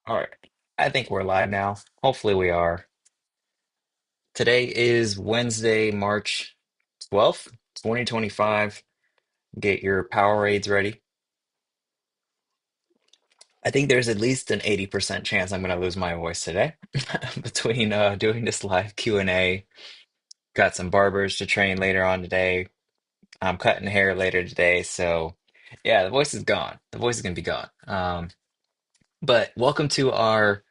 All right. I think we're live now. Hopefully we are. Today is Wednesday, March 12th, 2025. Get your Powerades ready. I think there's at least an 80% chance I'm going to lose my voice today between doing this live Q&A. Got some barbers to train later on today. I'm cutting hair later today. So yeah, the voice is gone. The voice is going to be gone. But welcome to our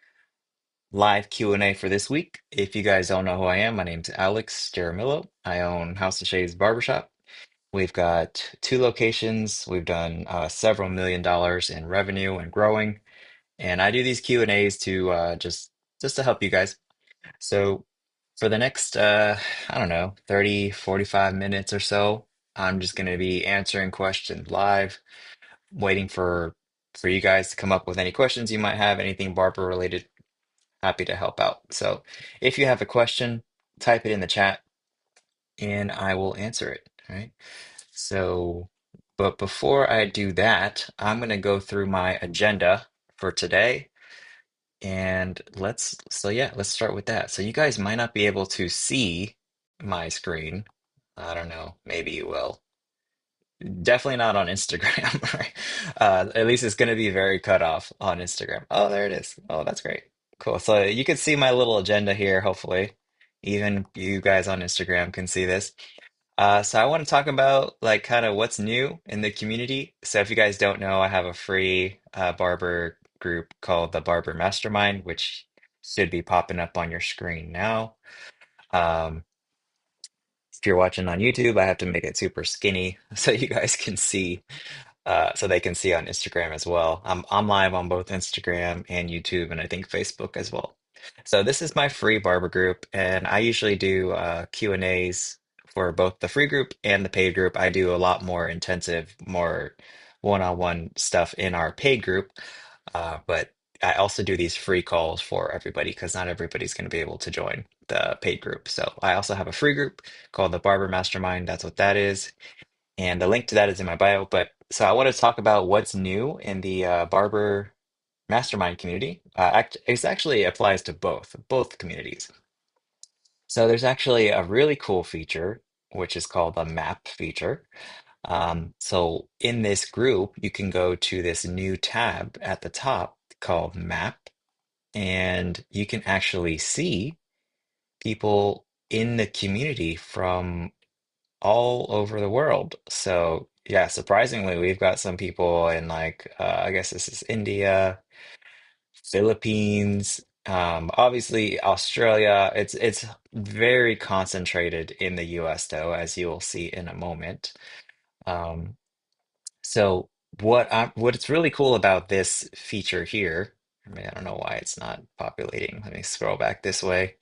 live Q&A for this week. If you guys don't know who I am, my name's Alex Jaramillo. I own House of Shades Barbershop. We've got two locations. We've done several $1 million in revenue and growing. And I do these Q&As to just to help you guys. So for the next I don't know, 30, 45 minutes or so, I'm just going to be answering questions live, waiting for you guys to come up with any questions you might have, anything barber related. Happy to help out. So if you have a question, type it in the chat and I will answer it. All right. So, but before I do that, I'm going to go through my agenda for today. And let's start with that. So you guys might not be able to see my screen. I don't know. Maybe you will. Definitely not on Instagram, right? At least it's going to be very cut off on Instagram. Oh, there it is. Oh, that's great. Cool. So you can see my little agenda here, hopefully. Even you guys on Instagram can see this. So I want to talk about like kind of what's new in the community. So if you guys don't know, I have a free barber group called the Barber Mastermind, which should be popping up on your screen now. Um, if you're watching on YouTube, I have to make it super skinny so you guys can see so they can see on Instagram as well. I'm live on both Instagram and YouTube, and I think Facebook as well. So this is my free barber group, and I usually do Q&As for both the free group and the paid group. I do a lot more intensive, more one-on-one stuff in our paid group, but I also do these free calls for everybody because not everybody's going to be able to join the paid group. So I also have a free group called the Barber Mastermind. That's what that is. And the link to that is in my bio. But so I want to talk about what's new in the barber mastermind community. It actually applies to both communities. So there's actually a really cool feature, which is called the map feature. So in this group, you can go to this new tab at the top called map, and you can actually see people in the community from all over the world. So yeah, surprisingly, we've got some people in like I guess this is India, Philippines, obviously Australia. It's very concentrated in the US though, as you will see in a moment. Um, so what's really cool about this feature here, I mean, I don't know why it's not populating. Let me scroll back this way.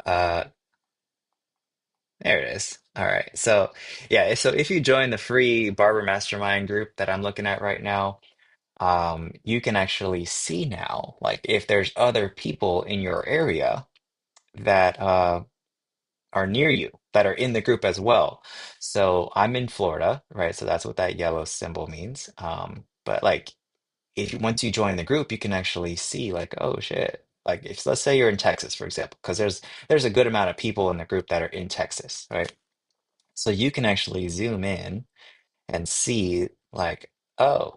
Uh, There it is. All right. So, yeah, so if you join the free Barber Mastermind group that I'm looking at right now, you can actually see now, like if there's other people in your area that are near you that are in the group as well. So I'm in Florida, right? So that's what that yellow symbol means. But like if once you join the group, you can actually see like, oh shit. Like if let's say you're in Texas, for example, because there's a good amount of people in the group that are in Texas, right? So you can actually zoom in and see like, oh,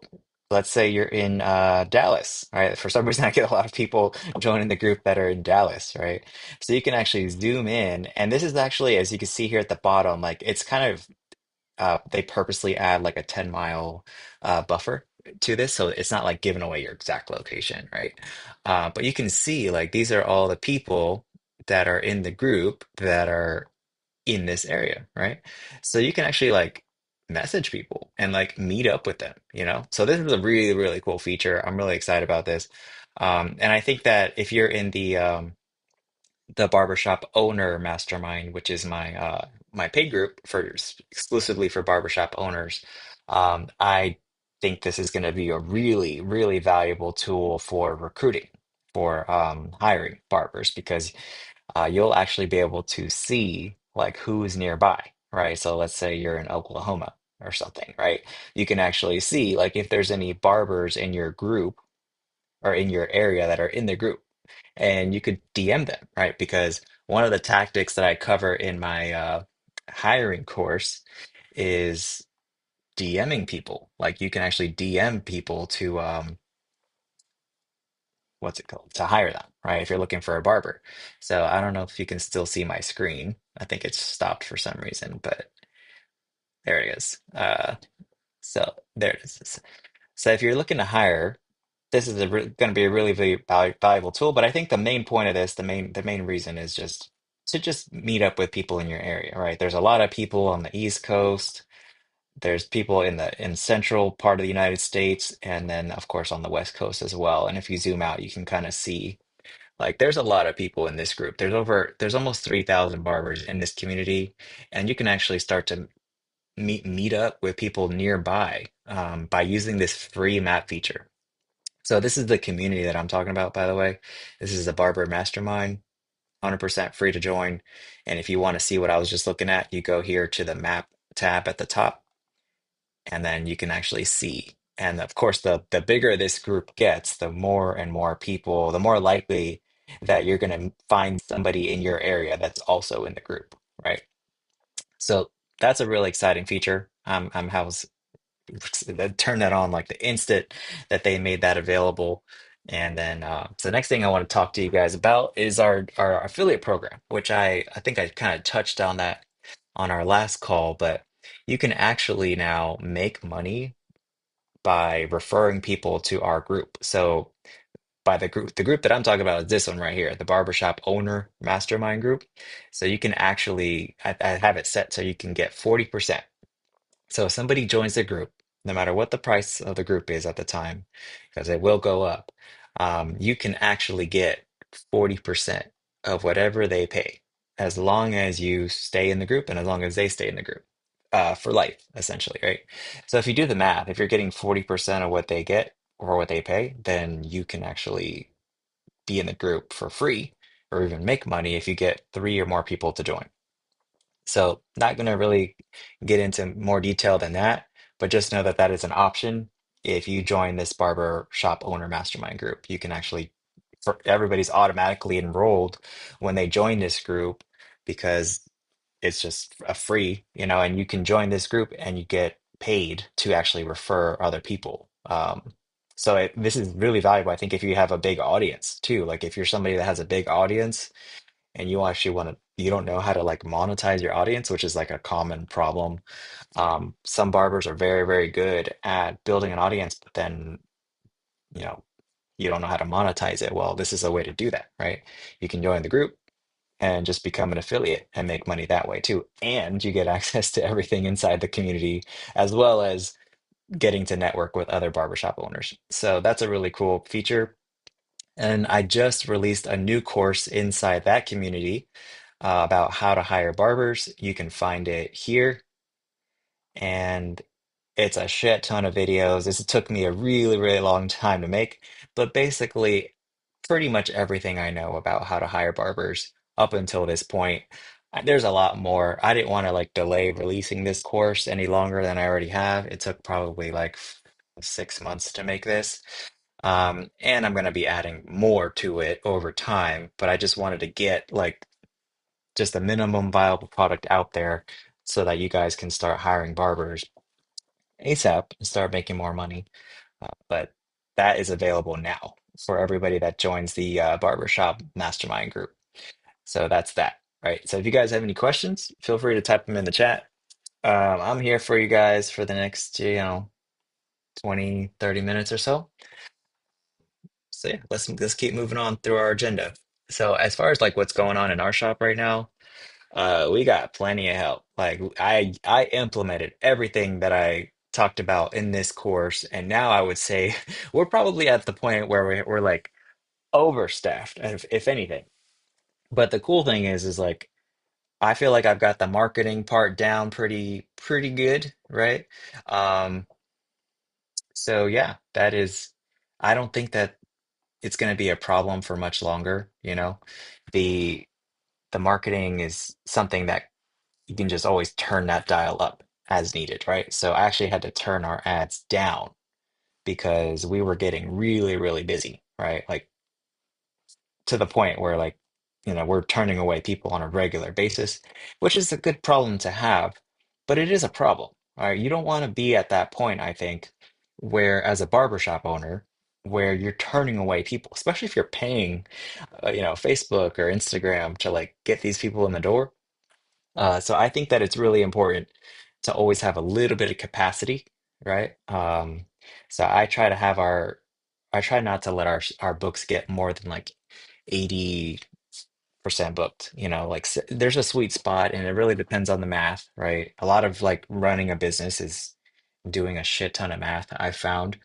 let's say you're in Dallas, right? For some reason, I get a lot of people joining the group that are in Dallas, right? So you can actually zoom in, and this is actually, as you can see here at the bottom, like it's kind of they purposely add like a 10-mile buffer to this, so it's not like giving away your exact location, right? But you can see like these are all the people that are in the group that are in this area, right? So you can actually like message people and like meet up with them, you know? So this is a really, really cool feature. I'm really excited about this. And I think that if you're in the barbershop owner mastermind, which is my paid group for exclusively for barbershop owners, I think this is going to be a really, really valuable tool for recruiting, for hiring barbers because you'll actually be able to see like who's nearby, right? So let's say you're in Oklahoma or something, right? You can actually see like if there's any barbers in your group are in your area that are in the group, and you could DM them, right? Because one of the tactics that I cover in my hiring course is DMing people. Like you can actually DM people to what's it called? To hire them, right? If you're looking for a barber. So I don't know if you can still see my screen. I think it's stopped for some reason, but there it is. So there it is. So if you're looking to hire, this is going to be a really, really valuable tool. But I think the main point of this, the main reason is just to just meet up with people in your area, right? There's a lot of people on the East Coast. There's people in the central part of the United States, and then of course on the West Coast as well. And if you zoom out, you can kind of see like there's a lot of people in this group. There's almost 3,000 barbers in this community, and you can actually start to meet up with people nearby by using this free map feature. So this is the community that I'm talking about, by the way. This is a barber mastermind, 100% free to join. And if you want to see what I was just looking at, you go here to the map tab at the top, and then you can actually see. And of course, the bigger this group gets, the more and more people, the more likely that you're going to find somebody in your area that's also in the group, right? So that's a really exciting feature. I was that turned that on like the instant that they made that available. And then so the next thing I want to talk to you guys about is our affiliate program, which I think I kind of touched on that on our last call, but you can actually now make money by referring people to our group. So by the group that I'm talking about is this one right here, the Barbershop Owner Mastermind group. So you can actually I have it set so you can get 40%. So if somebody joins the group, no matter what the price of the group is at the time, because it will go up, you can actually get 40% of whatever they pay, as long as you stay in the group and as long as they stay in the group, for life, essentially, right? So if you do the math, if you're getting 40% of what they get or what they pay, then you can actually be in the group for free or even make money if you get three or more people to join. So not going to really get into more detail than that, but just know that that is an option. If you join this barber shop owner mastermind group, you can actually, for everybody's automatically enrolled when they join this group because it's just a free, and you can join this group and you get paid to actually refer other people. So this is really valuable, I think, if you have a big audience too. Like if you're somebody that has a big audience and you actually you don't know how to like monetize your audience, which is like a common problem. Some barbers are very, very good at building an audience, but then, you know, you don't know how to monetize it. Well, this is a way to do that, right? You can join the group and just become an affiliate and make money that way too. And you get access to everything inside the community, as well as getting to network with other barbershop owners. So that's a really cool feature. And I just released a new course inside that community about how to hire barbers. You can find it here, and it's a shit ton of videos. This took me a really, really long time to make, but basically, pretty much everything I know about how to hire barbers up until this point. There's a lot more. I didn't want to like delay releasing this course any longer than I already have. It took probably like 6 months to make this. And I'm going to be adding more to it over time, but I just wanted to get like just a minimum viable product out there so that you guys can start hiring barbers ASAP and start making more money. But that is available now for everybody that joins the Barbershop Mastermind group. So that's that, right? So if you guys have any questions, feel free to type them in the chat. I'm here for you guys for the next, 20, 30 minutes or so. So yeah, let's keep moving on through our agenda. So as far as like what's going on in our shop right now, we got plenty of help. Like I implemented everything that I talked about in this course, and now I would say we're probably at the point where we're like overstaffed, if anything. But the cool thing is like I feel like I've got the marketing part down pretty good, right? Um, so yeah, that is. I don't think that it's going to be a problem for much longer, The the marketing is something that you can just always turn that dial up as needed, right? So I actually had to turn our ads down because we were getting really, really busy, right? Like to the point where like, we're turning away people on a regular basis, which is a good problem to have, but it is a problem, right? You don't want to be at that point, I think, where as a barbershop owner, where you're turning away people, especially if you're paying, Facebook or Instagram to like get these people in the door. So I think that it's really important to always have a little bit of capacity, right? So I try not to let our books get more than like 80% booked. Like there's a sweet spot, and it really depends on the math, right? A lot of like running a business is doing a shit ton of math, I found.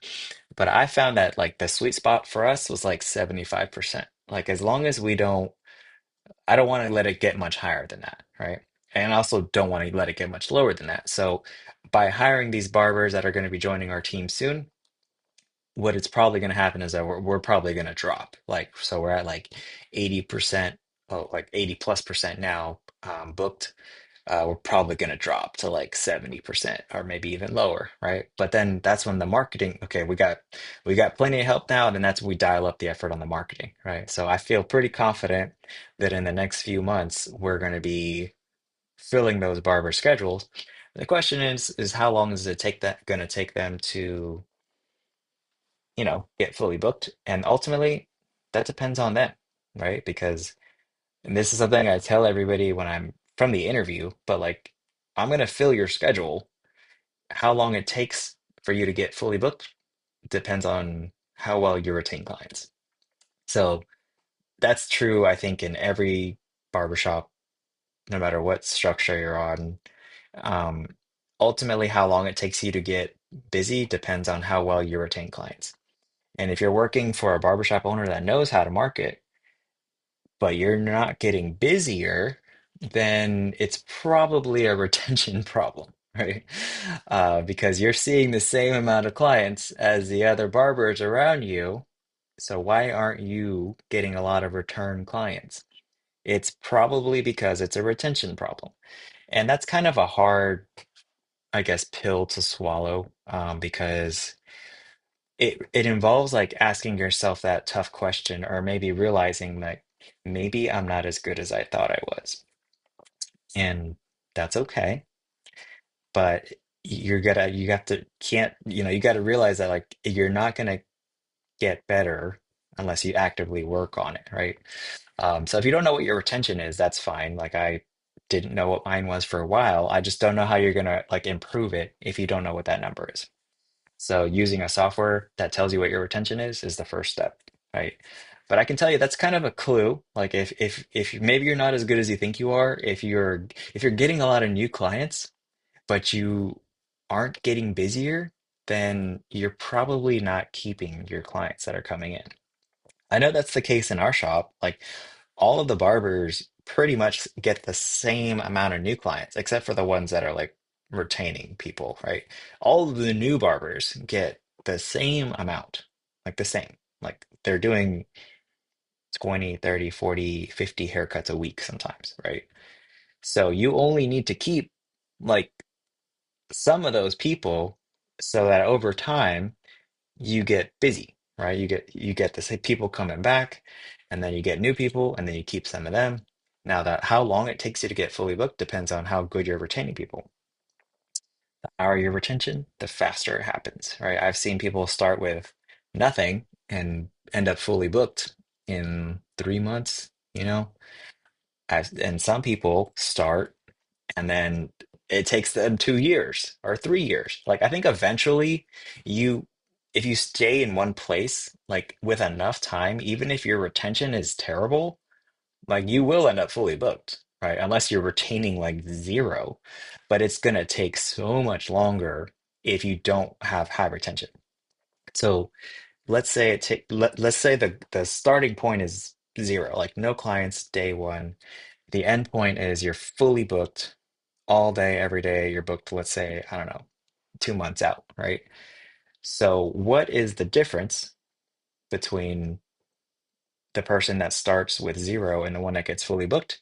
But I found that like the sweet spot for us was like 75%. Like as long as I don't want to let it get much higher than that, right? And I also don't want to let it get much lower than that. So by hiring these barbers that are going to be joining our team soon, what it's probably going to happen is that we're probably going to drop. Like, so we're at like 80%, oh, like 80 plus percent now booked. We're probably going to drop to like 70% or maybe even lower, right? But then that's when the marketing, okay, we got plenty of help now, then that's when we dial up the effort on the marketing, right? So I feel pretty confident that in the next few months we're going to be filling those barber schedules. The question is how long is it take that going to take them to, get fully booked? And ultimately, that depends on them, right? Because and this is something I tell everybody when I'm from the interview, but like, I'm going to fill your schedule. How long it takes for you to get fully booked depends on how well you retain clients. So that's true, I think, in every barbershop, no matter what structure you're on. Um, Ultimately, how long it takes you to get busy depends on how well you retain clients. And if you're working for a barbershop owner that knows how to market, but you're not getting busier, then it's probably a retention problem, right? Because you're seeing the same amount of clients as the other barbers around you. So why aren't you getting a lot of return clients? It's probably because it's a retention problem. And that's kind of a hard, I guess, pill to swallow, because it involves like asking yourself that tough question, or maybe realizing that maybe I'm not as good as I thought I was. And that's okay. But you have to can't, you got to realize that like you're not going to get better unless you actively work on it, right? So if you don't know what your retention is, that's fine. Like I didn't know what mine was for a while. I just don't know how you're going to like improve it if you don't know what that number is. So using a software that tells you what your retention is the first step, right? But I can tell you that's kind of a clue. Like if maybe you're not as good as you think you are, if you're getting a lot of new clients, but you aren't getting busier, then you're probably not keeping your clients that are coming in. I know that's the case in our shop. Like all of the barbers pretty much get the same amount of new clients, except for the ones that are like retaining people, right? All of the new barbers get the same amount, like the same. Like they're doing 20, 30, 40, 50 haircuts a week sometimes, right? So you only need to keep like some of those people so that over time you get busy, right? You get the same people coming back, and then you get new people, and then you keep some of them. Now that how long it takes you to get fully booked depends on how good you're retaining people. The higher your retention, the faster it happens, right? I've seen people start with nothing and end up fully booked in 3 months, and some people start and then it takes them 2 years or 3 years. Like I think eventually you, if you stay in one place, like with enough time, even if your retention is terrible, like you will end up fully booked, right? Unless you're retaining like zero, but it's gonna take so much longer if you don't have high retention. So let's say the starting point is zero, like no clients day one. The end point is you're fully booked all day, every day. You're booked, let's say, I don't know, 2 months out, right? So, what is the difference between the person that starts with zero and the one that gets fully booked?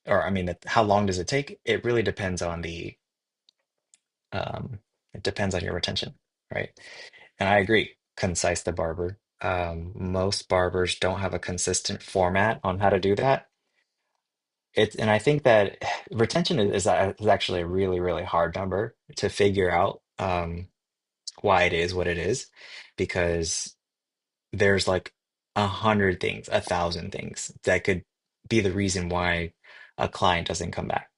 Or, I mean, how long does it take? It really depends on um, it depends on your retention, right? And I agree, concise the barber. Most barbers don't have a consistent format on how to do that. And I think that retention is actually a really, really hard number to figure out why it is what it is, because there's like 100 things, 1,000 things that could be the reason why a client doesn't come back.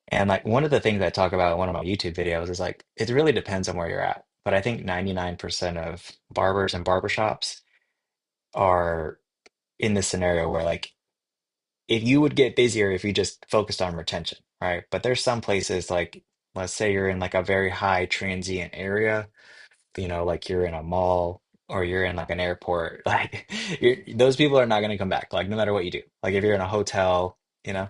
And like one of the things I talk about in one of my YouTube videos is like it really depends on where you're at. But I think 99% of barbers and barbershops are in this scenario where like if you would get busier if you just focused on retention, right? But there's some places like let's say you're in like a very high transient area, like you're in a mall or you're in like an airport, like those people are not going to come back, like no matter what you do. Like if you're in a hotel, you know,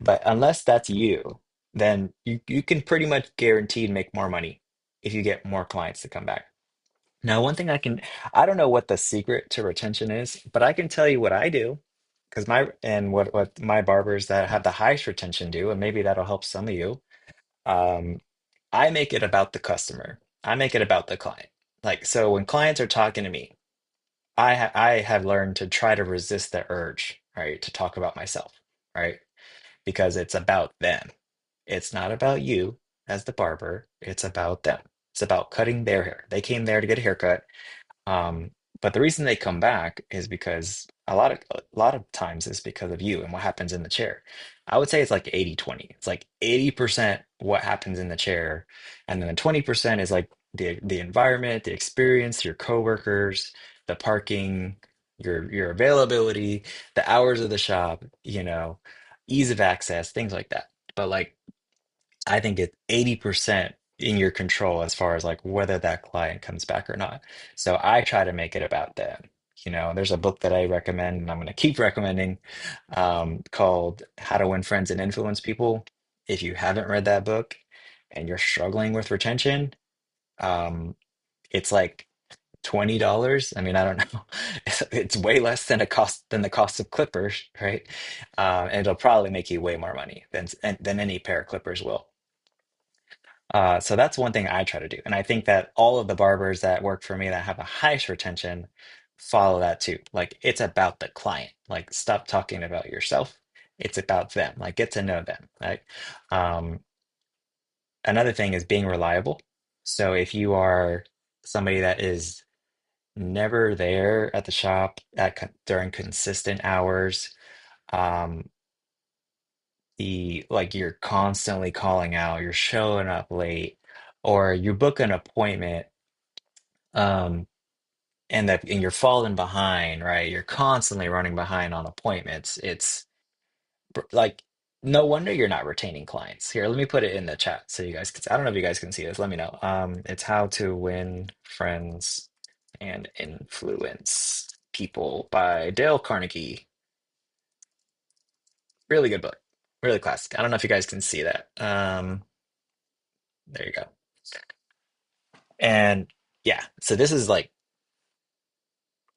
but unless that's you, then you can pretty much guaranteed make more money if you get more clients to come back. Now, one thing I don't know what the secret to retention is, but I can tell you what I do. Because what my barbers that have the highest retention do, and maybe that'll help some of you. Um, I make it about the customer. I make it about the client. Like, so when clients are talking to me, I have learned to try to resist the urge, right, to talk about myself, right? Because it's about them. It's not about you as the barber. It's about them. It's about cutting their hair. They came there to get a haircut. Um, but the reason they come back is because a lot of times is because of you and what happens in the chair. I would say it's like 80-20. It's like 80% what happens in the chair, and then the 20% is like the environment, the experience, your coworkers, the parking, your availability, the hours of the shop, ease of access, things like that. But like I think it's 80% in your control as far as like whether that client comes back or not. So I try to make it about them. There's a book that I recommend and I'm going to keep recommending called How to Win Friends and Influence People. If you haven't read that book and you're struggling with retention, um, it's like $20. I mean, I don't know. It's way less than the cost of clippers, right? And it'll probably make you way more money than any pair of clippers will. So that's one thing I try to do. And I think that all of the barbers that work for me that have the highest retention follow that too. Like it's about the client. Like stop talking about yourself. It's about them. Like get to know them. Right. Um, Another thing is being reliable. So if you are somebody that is never there at the shop during consistent hours, um, the like you're constantly calling out, you're showing up late, or you book an appointment um and you're falling behind, right? You're constantly running behind on appointments. Like no wonder you're not retaining clients. Here, let me put it in the chat so you guys can, I don't know if you guys can see this. Let me know. It's How to Win Friends and Influence People by Dale Carnegie. Really good book. Really classic. I don't know if you guys can see that. There you go. And yeah, so this is like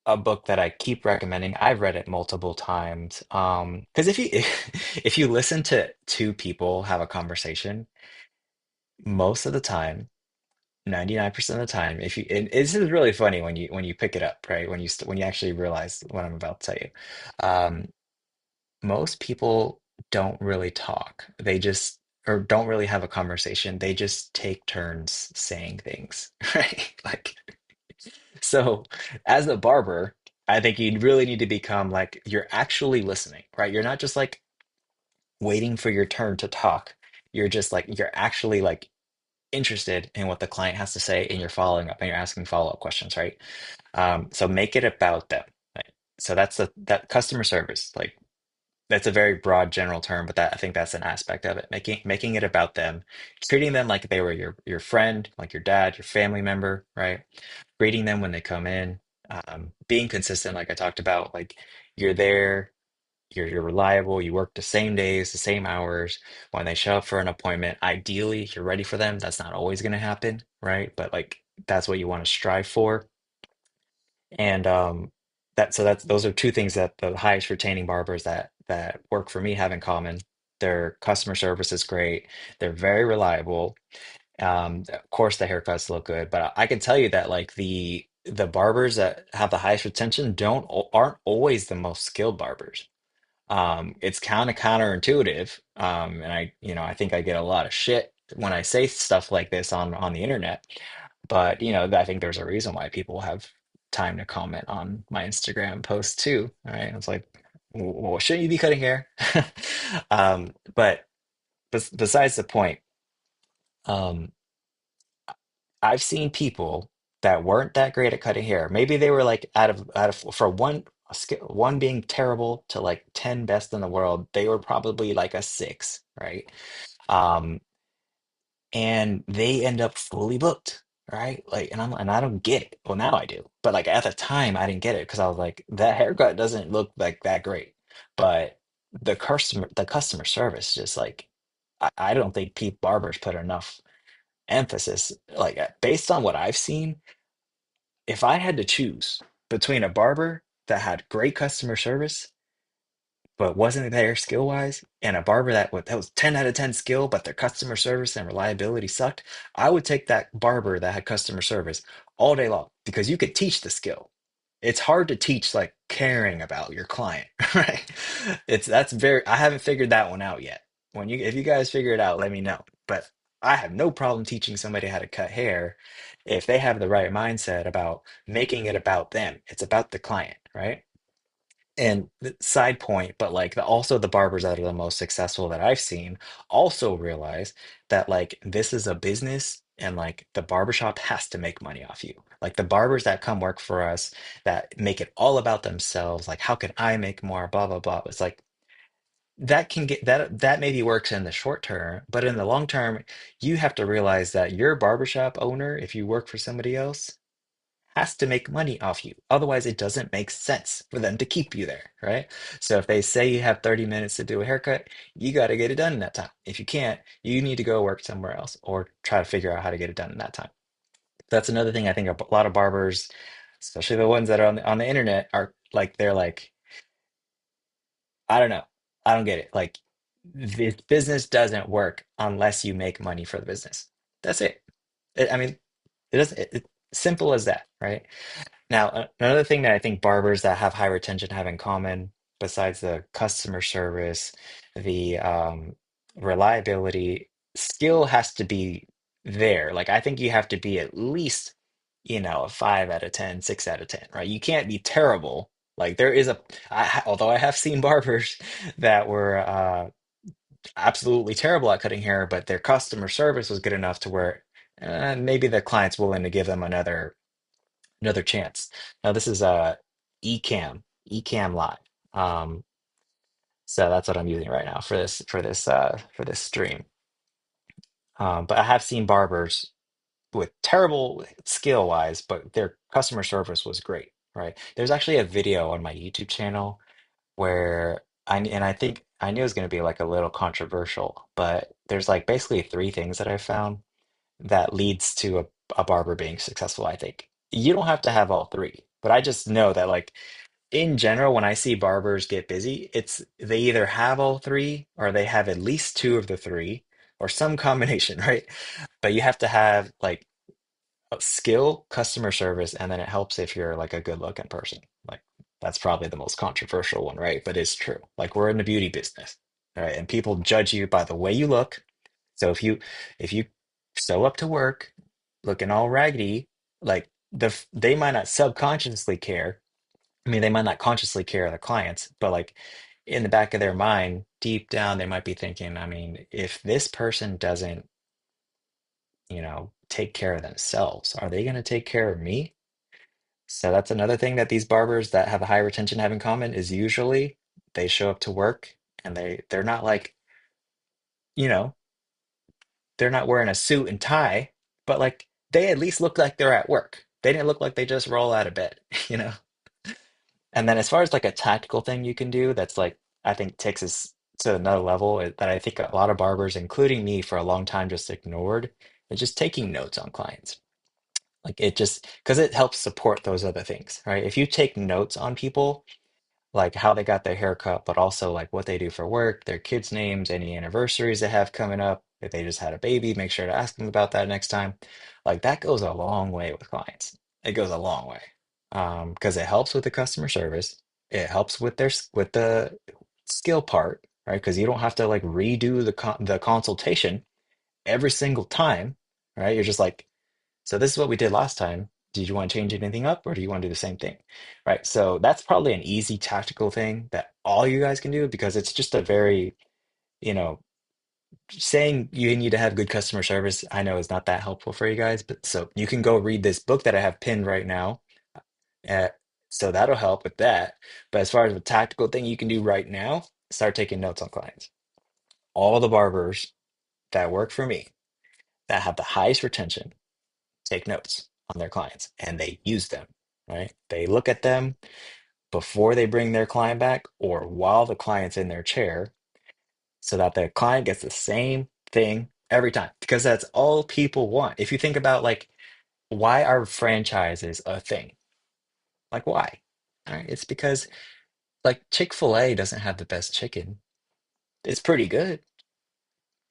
a book that I keep recommending. I've read it multiple times. Because if you if you listen to two people have a conversation, most of the time, 99% of the time, if you and this is really funny when you pick it up, right? When you actually realize what I'm about to tell you. Um, Most people don't really talk. They just or don't really have a conversation. They just take turns saying things, right? Like so, as a barber, I think you really need to become like you're actually listening, right? You're not just like waiting for your turn to talk. You're just like you're actually like interested in what the client has to say and you're following up and you're asking follow-up questions, right? So make it about them. Right? So that customer service, like that's a very broad general term, but that I think that's an aspect of it. Making it about them, treating them like they were your friend, like your dad, your family member, right? Greeting them when they come in, being consistent, like I talked about, like you're there, you're reliable, you work the same days, the same hours. When they show up for an appointment, ideally you're ready for them. That's not always going to happen, right? But like that's what you want to strive for. And that's those are two things that the highest retaining barbers that work for me have in common. Their customer service is great. They're very reliable. Of course, the haircuts look good, but I can tell you that like the barbers that have the highest retention aren't always the most skilled barbers. It's kind of counterintuitive, and I think I get a lot of shit when I say stuff like this on the internet. But I think there's a reason why people have time to comment on my Instagram posts too. All right, it's like, well, shouldn't you be cutting hair? But besides the point, um, I've seen people that weren't that great at cutting hair. Maybe they were like out of for one being terrible to like 10 best in the world, they were probably like a six, right? Um, and they end up fully booked, right? Like, and I don't get it. Well, now I do, but like at the time, I didn't get it because I was like, that haircut doesn't look like that great. But the customer service, just like, I don't think Pete Barbers put enough emphasis. Like, based on what I've seen, if I had to choose between a barber that had great customer service but wasn't there skill wise, and a barber that was 10 out of 10 skill, but their customer service and reliability sucked, I would take that barber that had customer service all day long because you could teach the skill. It's hard to teach like caring about your client, right? I haven't figured that one out yet. If you guys figure it out, let me know. But I have no problem teaching somebody how to cut hair if they have the right mindset about making it about them. It's about the client, right? And side point, but like also the barbers that are the most successful that I've seen also realize that like this is a business and like the barbershop has to make money off you. Like the barbers that come work for us that make it all about themselves, like how can I make more, blah blah blah. It's like that maybe works in the short term, but in the long term, you have to realize that your barbershop owner, if you work for somebody else, has to make money off you. Otherwise, it doesn't make sense for them to keep you there, right? So if they say you have 30 minutes to do a haircut, you got to get it done in that time. If you can't, you need to go work somewhere else or try to figure out how to get it done in that time. That's another thing I think a lot of barbers, especially the ones that are on the internet, are like they're like, I don't know. I don't get it. Like this business doesn't work unless you make money for the business. That's it. I mean, it doesn't. Simple as that, right? Now, another thing that I think barbers that have high retention have in common, besides the customer service, the reliability, skill has to be there. Like, I think you have to be at least, a 5 out of 10, 6 out of 10, right? You can't be terrible. Like, although I have seen barbers that were absolutely terrible at cutting hair, but their customer service was good enough to where maybe the client's willing to give them another chance. Now this is Ecamm Live. Um, so that's what I'm using right now for this stream. But I have seen barbers with terrible skill wise, but their customer service was great, right? There's actually a video on my YouTube channel where I think I knew it was going to be like a little controversial, but there's like basically three things that I found that leads to a barber being successful, I think. You don't have to have all three, but I just know that like in general, when I see barbers get busy, it's they either have all three or they have at least two of the three or some combination, right? But you have to have like a skill, customer service, and then it helps if you're like a good looking person. Like that's probably the most controversial one, right? But it's true. Like we're in the beauty business, right? And people judge you by the way you look. So if you show up to work looking all raggedy, like they might not subconsciously care. I mean, they might not consciously care the clients, but like in the back of their mind, deep down, they might be thinking, I mean, if this person doesn't, take care of themselves, are they going to take care of me? So that's another thing that these barbers that have a high retention have in common is usually they show up to work and they're not like, you know, they're not wearing a suit and tie, but like they at least look like they're at work. They didn't look like they just roll out of bed, you know? And then as far as like a tactical thing you can do that's like I think takes us to another level that I think a lot of barbers, including me for a long time, just ignored, is just taking notes on clients. Like it just because it helps support those other things, right? If you take notes on people, like how they got their haircut, but also like what they do for work, their kids' names, any anniversaries they have coming up, If they just had a baby, make sure to ask them about that next time. Like that goes a long way with clients. It goes a long way. Because it helps with the customer service. It helps with with the skill part, right? Because you don't have to like redo the consultation every single time, right? You're just like, so this is what we did last time. Did you want to change anything up or do you want to do the same thing? Right. So that's probably an easy tactical thing that all you guys can do because it's just a very, you know, saying you need to have good customer service, I know is not that helpful for you guys, but so you can go read this book that I have pinned right now. Uh, so that'll help with that. But as far as a tactical thing you can do right now, start taking notes on clients. All the barbers that work for me that have the highest retention take notes on their clients and they use them, right? They look at them before they bring their client back or while the client's in their chair so that the client gets the same thing every time because that's all people want. If you think about like why are franchises a thing? Like why? All right, it's because like Chick-fil-A doesn't have the best chicken. It's pretty good.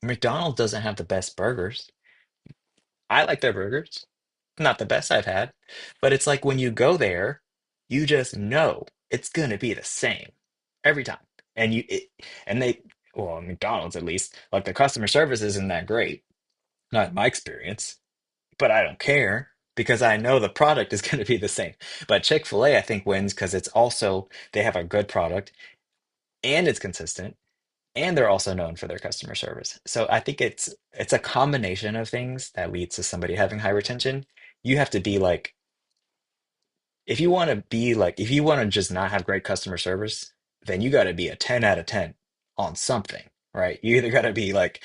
McDonald's doesn't have the best burgers. I like their burgers. Not the best I've had, but it's like when you go there, you just know it's gonna be the same every time. And and they, well, McDonald's at least, like the customer service isn't that great, not in my experience, but I don't care because I know the product is gonna be the same. But Chick-fil-A, I think, wins because it's also they have a good product and it's consistent and they're also known for their customer service. So I think it's a combination of things that leads to somebody having high retention. You have to be like if you want to be like if you want to just not have great customer service, then you got to be a 10 out of 10 on something, right? You either got to be like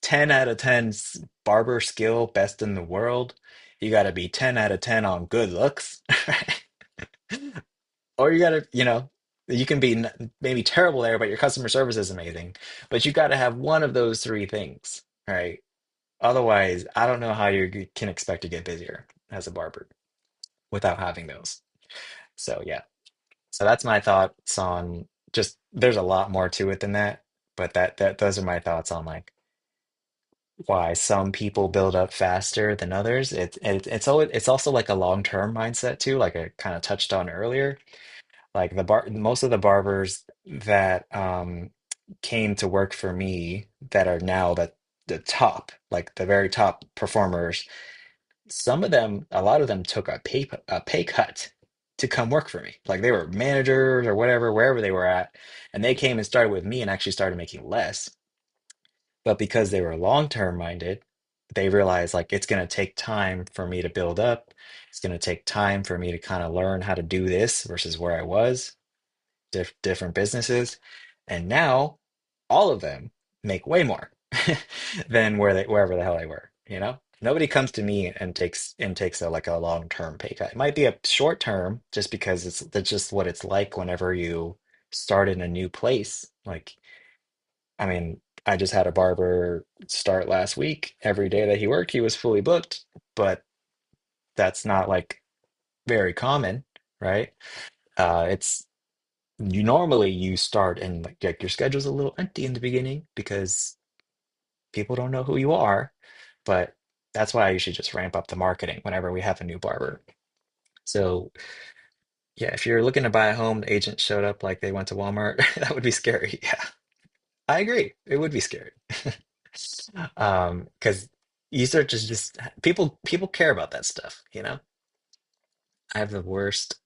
10 out of 10 barber skill, best in the world. You got to be 10 out of 10 on good looks, right? Or you got to, you can be maybe terrible there, but your customer service is amazing. But you got to have one of those three things, right? Otherwise, I don't know how you can expect to get busier as a barber without having those. So yeah. So that's my thoughts on just there's a lot more to it than that, but that those are my thoughts on like why some people build up faster than others. It's also like a long-term mindset too, like I kind of touched on earlier. Like most of the barbers that came to work for me that are now the top, like the very top performers, some of them, a lot of them took a pay cut to come work for me. Like they were managers or whatever, wherever they were at, and they came and started with me and actually started making less. But because they were long-term minded, they realized like it's going to take time for me to build up. It's going to take time for me to kind of learn how to do this versus where I was different businesses, and now all of them make way more than wherever the hell they were. Nobody comes to me and takes a like a long term pay cut. It might be a short term just because that's just what it's like whenever you start in a new place. Like, I mean, I just had a barber start last week. Every day that he worked, he was fully booked, but that's not like very common, right? It's you normally you start and like your schedule's a little empty in the beginning because people don't know who you are, but that's why you should just ramp up the marketing whenever we have a new barber. So yeah, if you're looking to buy a home, the agent showed up like they went to Walmart, that would be scary. Yeah, I agree. It would be scary. Because you start to just people care about that stuff. I have the worst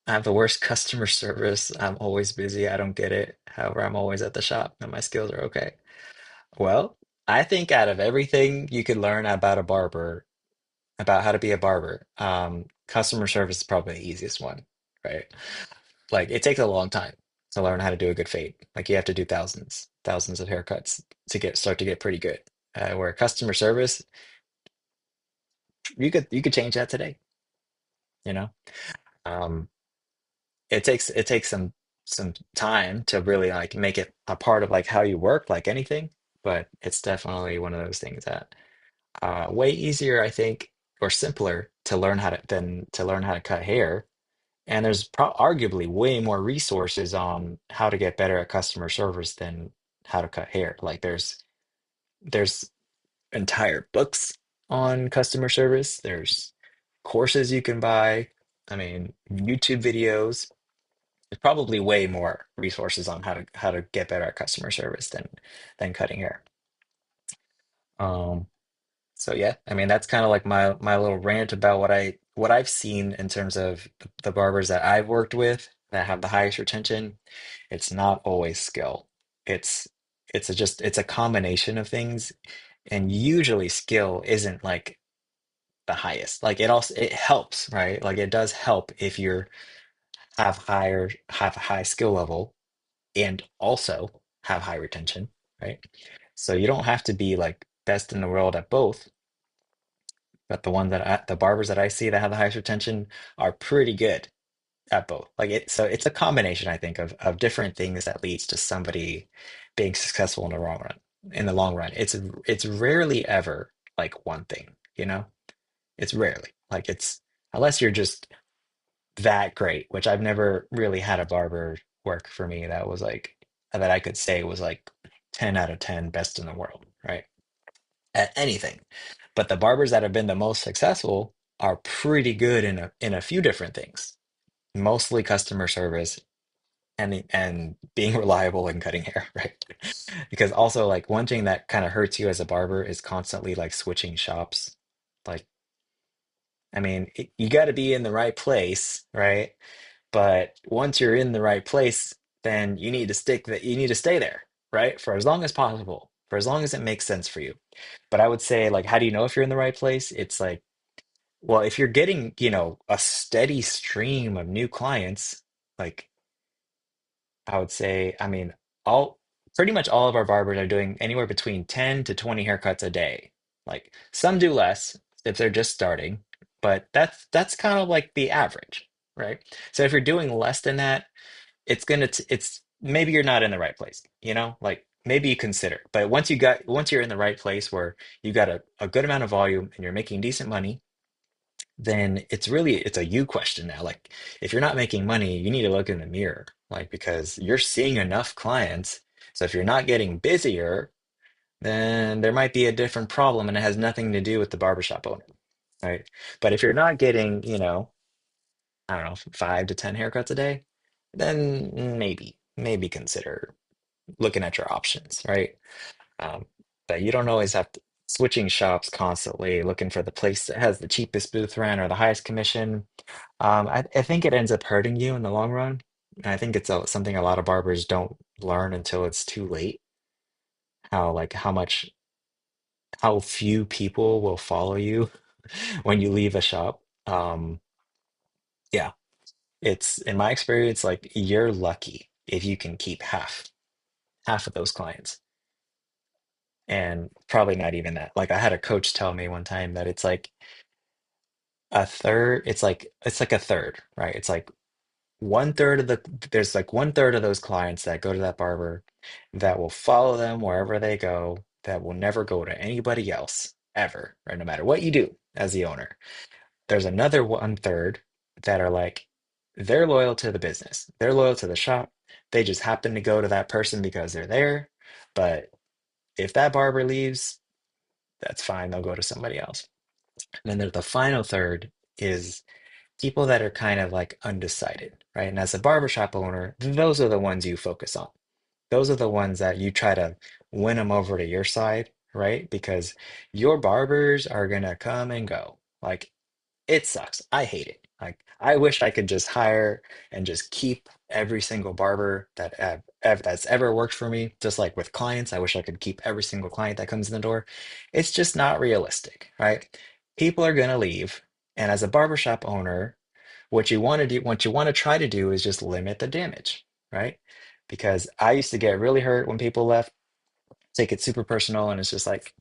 I have the worst customer service. I'm always busy. I don't get it. However, I'm always at the shop and my skills are okay. Well, I think out of everything you could learn about a barber, about how to be a barber, customer service is probably the easiest one, right? Like it takes a long time to learn how to do a good fade. Like you have to do thousands of haircuts to start to get pretty good. Where customer service, you could change that today, you know? Um, it takes some time to really like make it a part of like how you work, like anything, but it's definitely one of those things that way easier, I think, or simpler to learn how to than to learn how to cut hair. And there's arguably way more resources on how to get better at customer service than how to cut hair. Like There's entire books on customer service. There's courses you can buy. I mean, YouTube videos. There's probably way more resources on how to get better at customer service than cutting hair. Um, so yeah, I mean that's kind of like my little rant about what I've seen in terms of the barbers that I've worked with that have the highest retention. It's not always skill. It's it's a combination of things, and usually skill isn't like the highest. Like it helps, right? Like it does help if you're have a high skill level and also have high retention, right? So you don't have to be like best in the world at both, but the barbers that I see that have the highest retention are pretty good at both. Like so it's a combination, I think, of different things that leads to somebody being successful in the long run. In the long run, it's rarely ever like one thing, you know? It's rarely like it's unless you're just that great, which I've never really had a barber work for me that was like that I could say was like 10 out of 10 best in the world, right? At anything. But the barbers that have been the most successful are pretty good in a few different things, mostly customer service and being reliable and cutting hair, right? Because also like one thing that kind of hurts you as a barber is constantly like switching shops. Like, I mean, you got to be in the right place, right? But once you're in the right place, then you need to stay there, right? For as long as possible, for as long as it makes sense for you. But I would say, like, how do you know if you're in the right place? It's like, well, if you're getting, a steady stream of new clients, like I would say, I mean, all pretty much all of our barbers are doing anywhere between 10 to 20 haircuts a day. Like some do less if they're just starting, but that's kind of like the average, right? So if you're doing less than that, it's maybe you're not in the right place, like maybe you consider. But once you're in the right place where you got a good amount of volume and you're making decent money, then it's a you question now. Like if you're not making money, you need to look in the mirror, like because you're seeing enough clients. So if you're not getting busier, then there might be a different problem and it has nothing to do with the barbershop owner, right? But if you're not getting, I don't know, 5 to 10 haircuts a day, then maybe consider looking at your options, right? Um, but you don't always have to switching shops constantly, looking for the place that has the cheapest booth rent or the highest commission. I think it ends up hurting you in the long run. And I think it's something a lot of barbers don't learn until it's too late. How few people will follow you when you leave a shop. Yeah, it's in my experience, like you're lucky if you can keep half of those clients, and probably not even that. Like I had a coach tell me one time that it's like a third. It's like a third, right? It's like one third of there's like one third of those clients that go to that barber that will follow them wherever they go, that will never go to anybody else ever, right? No matter what you do as the owner. There's another one third that are like, they're loyal to the business, they're loyal to the shop. They just happen to go to that person because they're there. But if that barber leaves, that's fine, they'll go to somebody else. And then there's the final third is people that are kind of like undecided, right? And as a barbershop owner, those are the ones you focus on. Those are the ones that you try to win them over to your side, right? Because your barbers are gonna come and go. Like it sucks. I hate it. Like I wish I could just hire and just keep every single barber that's ever worked for me. Just like with clients, I wish I could keep every single client that comes in the door. It's just not realistic, right? People are gonna leave, and as a barbershop owner, what you want to try to do is just limit the damage, right? Because I used to get really hurt when people left, take it super personal, and it's just like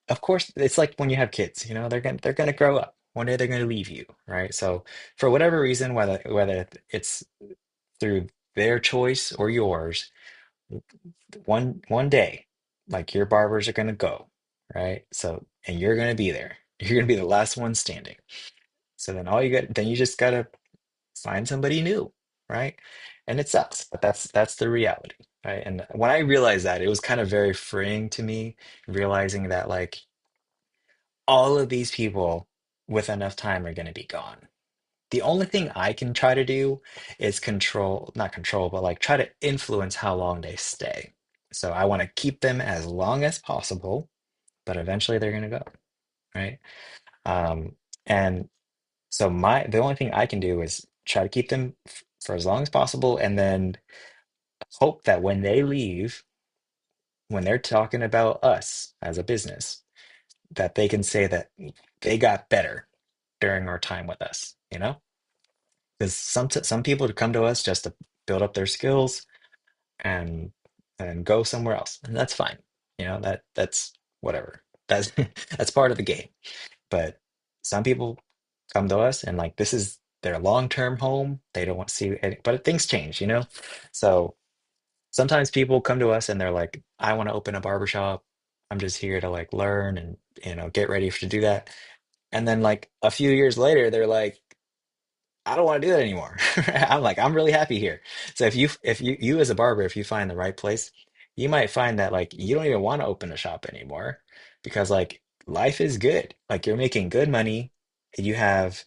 of course, it's like when you have kids, they're gonna grow up. One day they're gonna leave you, right? So for whatever reason, whether it's through their choice or yours, one day, like your barbers are gonna go, right? So and you're gonna be there. You're gonna be the last one standing. So then you just gotta find somebody new, right? And it sucks, but that's the reality. right? And when I realized that, it was kind of very freeing to me, realizing that like all of these people with enough time are going to be gone. The only thing I can try to do is control, not control, but like try to influence how long they stay. So I want to keep them as long as possible, but eventually they're going to go, right? Um, and so the only thing I can do is try to keep them for as long as possible, and then hope that when they leave, when they're talking about us as a business, that they can say that they got better during our time with us, you know? Because some people come to us just to build up their skills and go somewhere else, and that's fine. You know, that's whatever. That's that's part of the game. But some people come to us and like this is their long-term home. They don't want to see any, but things change, you know? So sometimes people come to us and they're like, I want to open a barbershop. I'm just here to like learn and get ready to do that. And then like a few years later, they're like, I don't want to do that anymore. I'm like, I'm really happy here. So if you as a barber, if you find the right place, you might find that like you don't even want to open a shop anymore because like life is good. Like you're making good money. You have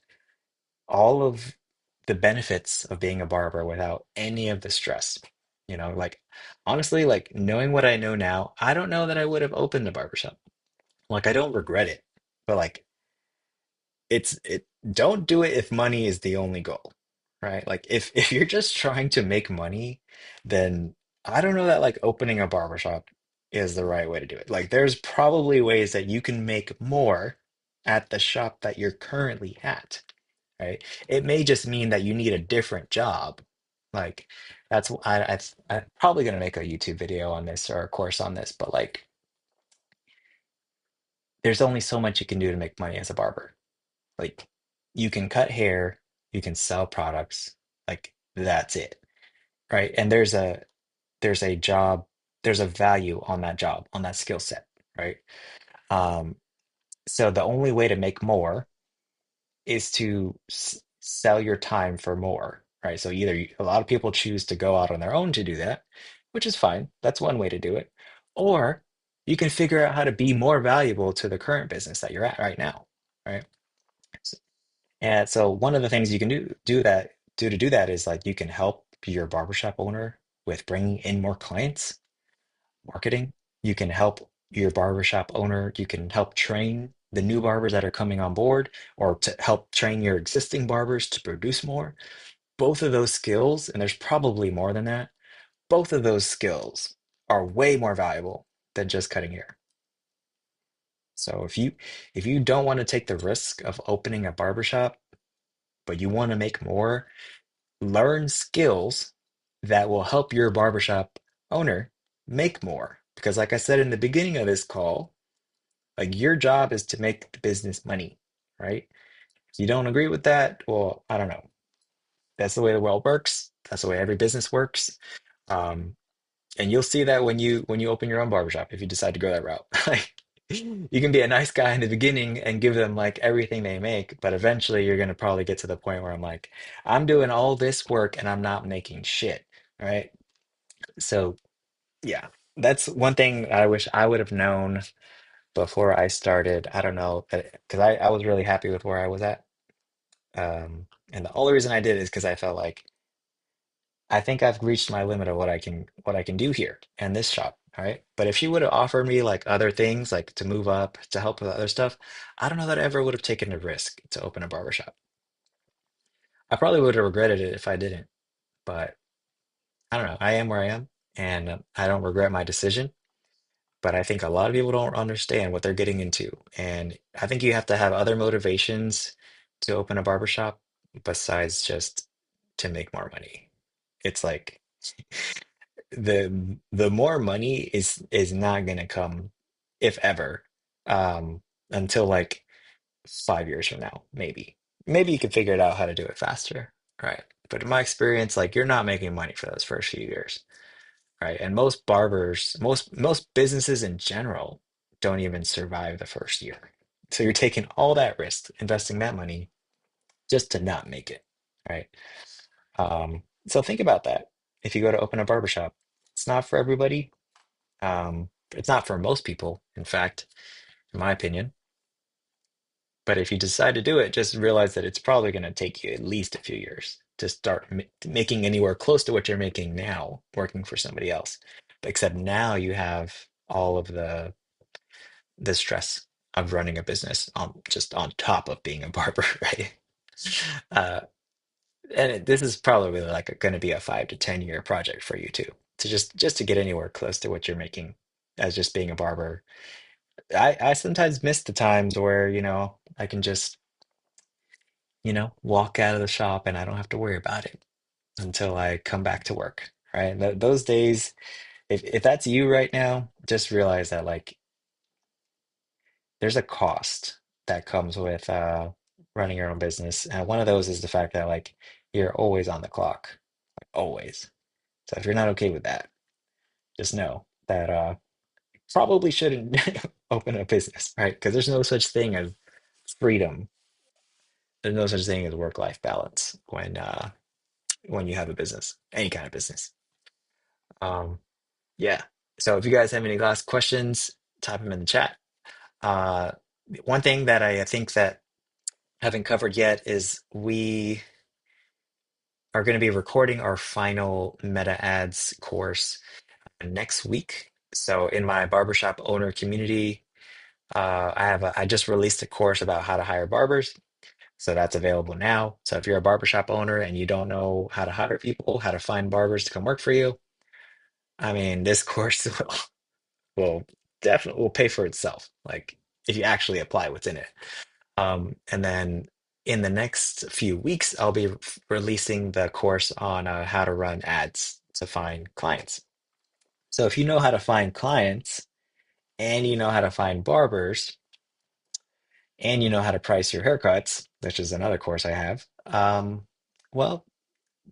all of the benefits of being a barber without any of the stress. Like honestly, like knowing what I know now, I don't know that I would have opened a barbershop. Like I don't regret it, but like it don't do it if money is the only goal, right? Like if you're just trying to make money, then I don't know that like opening a barbershop is the right way to do it. Like there's probably ways that you can make more at the shop that you're currently at, right? It may just mean that you need a different job. Like I'm probably gonna make a YouTube video on this or a course on this, but like there's only so much you can do to make money as a barber. Like you can cut hair, you can sell products, like that's it, right? And there's a job, there's a value on that job, on that skill set, right? Um, so the only way to make more is to sell your time for more, right? So either a lot of people choose to go out on their own to do that, which is fine. That's one way to do it. Or you can figure out how to be more valuable to the current business that you're at right now, right? And so one of the things you can do to do that is like you can help your barbershop owner with bringing in more clients, marketing. You can help your barbershop owner, you can help train the new barbers that are coming on board or to help train your existing barbers to produce more. Both of those skills, and there's probably more than that, both of those skills are way more valuable than just cutting hair. So if you don't want to take the risk of opening a barbershop, but you want to make more, learn skills that will help your barbershop owner make more. Because, like I said in the beginning of this call, like your job is to make the business money, right? If you don't agree with that, well, I don't know. That's the way the world works. That's the way every business works. Um, and you'll see that when you open your own barbershop, if you decide to go that route. Like you can be a nice guy in the beginning and give them like everything they make, but eventually you're gonna probably get to the point where I'm like, I'm doing all this work and I'm not making shit, right? So yeah, that's one thing I wish I would have known before I started. I don't know, because I was really happy with where I was at. And the only reason I did is because I felt like I think I've reached my limit of what I can do here in this shop. All right. But if she would have offered me like other things, like to move up, to help with other stuff, I don't know that I ever would have taken the risk to open a barbershop. I probably would have regretted it if I didn't, but I don't know. I am where I am, and I don't regret my decision. But I think a lot of people don't understand what they're getting into. And I think you have to have other motivations to open a barbershop besides just to make more money. It's like the more money is not gonna come, if ever, um, until like 5 years from now, maybe. Maybe you could figure it out how to do it faster, right? But in my experience, like you're not making money for those first few years, right? And most barbers, most businesses in general don't even survive the first year. So you're taking all that risk, investing that money just to not make it, right? So think about that. If you go to open a barbershop, It's not for everybody. It's not for most people, in fact, in my opinion. But if you decide to do it, just realize that it's probably going to take you at least a few years to start making anywhere close to what you're making now, working for somebody else. But except now you have all of the stress of running a business on just on top of being a barber, right? Uh, and this is probably like going to be a 5 to 10 year project for you too, to just to get anywhere close to what you're making as just being a barber. I sometimes miss the times where, I can just, walk out of the shop and I don't have to worry about it until I come back to work, right? Those days, if that's you right now, just realize that like there's a cost that comes with running your own business. And one of those is the fact that like you're always on the clock, like always. So if you're not okay with that, just know that probably shouldn't open a business, right? Because there's no such thing as freedom. There's no such thing as work-life balance when you have a business, any kind of business. Um, yeah. So if you guys have any last questions, type them in the chat. Uh, one thing that I think that haven't covered yet is we are going to be recording our final meta ads course next week. So in my barbershop owner community, I just released a course about how to hire barbers. So that's available now. So if you're a barbershop owner and you don't know how to hire people, how to find barbers to come work for you, I mean, this course will definitely will pay for itself. Like if you actually apply what's in it. And then in the next few weeks, I'll be releasing the course on how to run ads to find clients. So if you know how to find clients and you know how to find barbers and you know how to price your haircuts, which is another course I have, well,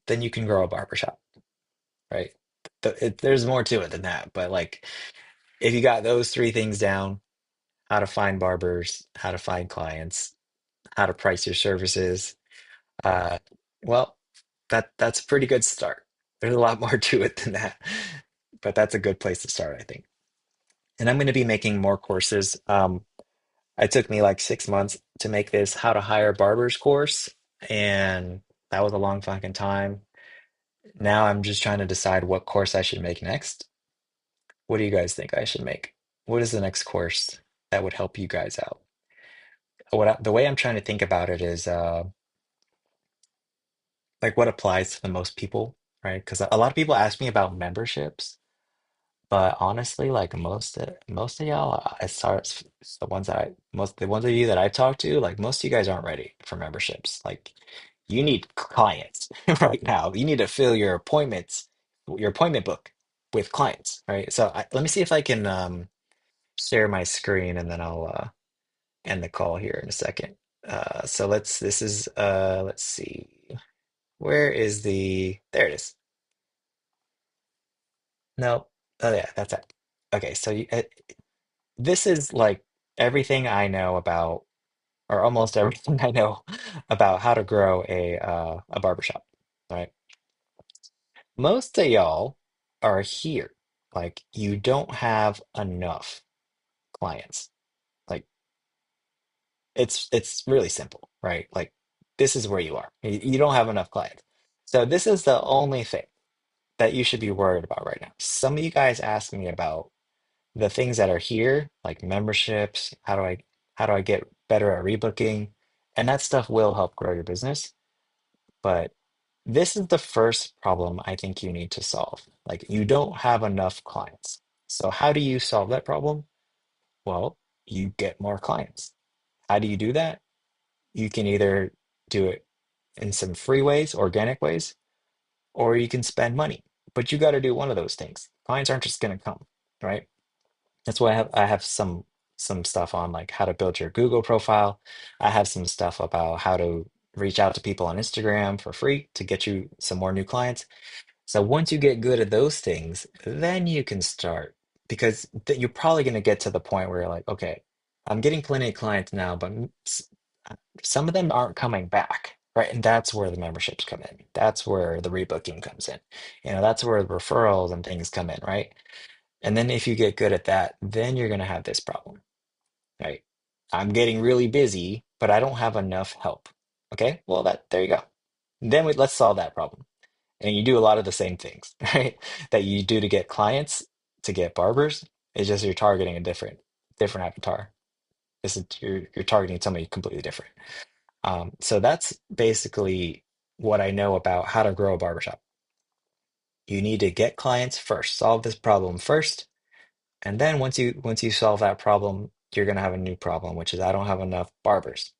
then you can grow a barbershop, right? There's more to it than that, but like if you got those three things down, how to find barbers, how to find clients, how to price your services, uh, well, that's a pretty good start. There's a lot more to it than that, but that's a good place to start, I think. And I'm going to be making more courses. It took me like 6 months to make this how to hire barbers course, and that was a long fucking time. Now I'm just trying to decide what course I should make next. What do you guys think I should make? What is the next course that would help you guys out? The way I'm trying to think about it is like what applies to the most people, right? Because a lot of people ask me about memberships, but honestly, like most of y'all, as far as the ones that the ones of you that I've talked to, like most of you guys aren't ready for memberships. Like you need clients right now. You need to fill your appointment book with clients, right? So let me see if I can share my screen and then I'll end the call here in a second. So let's see. Where is there it is. No. Oh yeah, that's it. Okay, so this is like everything I know about, or almost everything I know about how to grow a barbershop, right? Most of y'all are here. Like you don't have enough clients. Like it's really simple, right? Like this is where you are. You don't have enough clients. So this is the only thing that you should be worried about right now. Some of you guys ask me about the things that are here, like memberships, how do I get better at rebooking? And that stuff will help grow your business. But this is the first problem I think you need to solve. Like you don't have enough clients. So how do you solve that problem? Well, you get more clients. How do you do that? You can either do it in some free ways, organic ways, or you can spend money. But you got to do one of those things. Clients aren't just going to come, right? That's why I have some stuff on like how to build your Google profile. I have some stuff about how to reach out to people on Instagram for free to get you some more new clients. So once you get good at those things, then you can start because you're probably going to get to the point where you're like, okay, I'm getting plenty of clients now, but some of them aren't coming back, right? And that's where the memberships come in. That's where the rebooking comes in. That's where the referrals and things come in, right? And then if you get good at that, then you're going to have this problem, right? I'm getting really busy, but I don't have enough help. Okay, well, there you go. Let's solve that problem. And you do a lot of the same things, right? That you do to get clients, to get barbers. It's just you're targeting a different avatar. You're targeting somebody completely different. So that's basically what I know about how to grow a barbershop. You need to get clients first, solve this problem first, and then once you solve that problem, you're gonna have a new problem, which is I don't have enough barbers.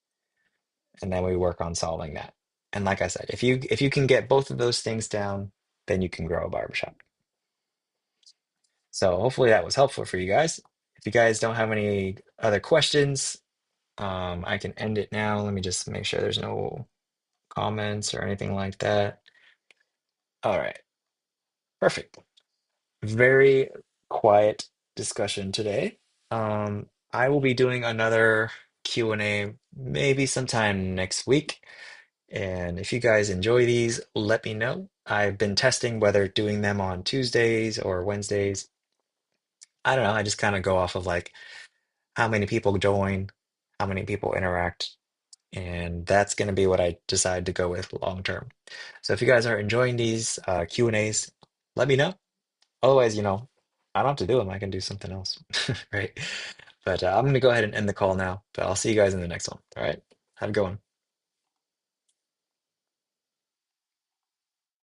And then we work on solving that. And like I said, if you can get both of those things down, then you can grow a barbershop. So hopefully that was helpful for you guys. If you guys don't have any other questions, I can end it now. Let me just make sure there's no comments or anything like that. All right, perfect. Very quiet discussion today. I will be doing another Q&A maybe sometime next week. And if you guys enjoy these, let me know. I've been testing whether doing them on Tuesdays or Wednesdays. I don't know. I just kind of go off of like how many people join, how many people interact, and that's going to be what I decide to go with long term. So if you guys are enjoying these Q&As, let me know. Otherwise, I don't have to do them. I can do something else, right? But I'm going to go ahead and end the call now, but I'll see you guys in the next one. All right. Have a good one.